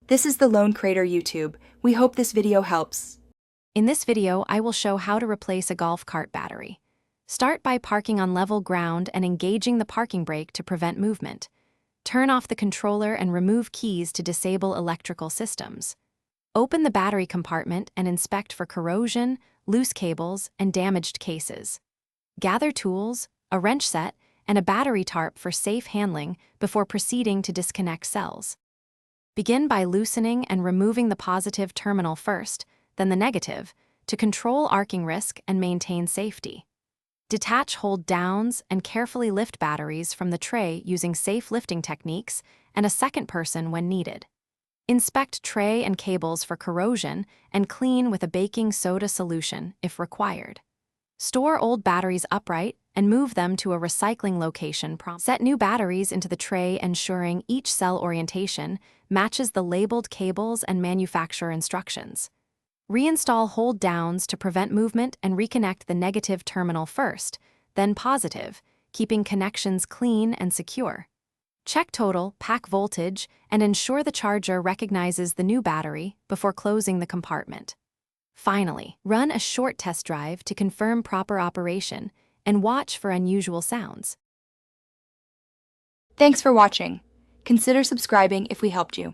This is the Lone Crater YouTube. We hope this video helps. In this video, I will show how to replace a golf cart battery. Start by parking on level ground and engaging the parking brake to prevent movement. Turn off the controller and remove keys to disable electrical systems. Open the battery compartment and inspect for corrosion, loose cables, and damaged cases. Gather tools, a wrench set, and a battery tarp for safe handling before proceeding to disconnect cells. Begin by loosening and removing the positive terminal first, then the negative, to control arcing risk and maintain safety. Detach hold downs and carefully lift batteries from the tray using safe lifting techniques and a second person when needed. Inspect tray and cables for corrosion and clean with a baking soda solution if required. Store old batteries upright and move them to a recycling location promptly. Set new batteries into the tray, ensuring each cell orientation matches the labeled cables and manufacturer instructions. Reinstall hold downs to prevent movement and reconnect the negative terminal first, then positive, keeping connections clean and secure. Check total, pack voltage, and ensure the charger recognizes the new battery before closing the compartment. Finally, run a short test drive to confirm proper operation and watch for unusual sounds. Thanks for watching. Consider subscribing if we helped you.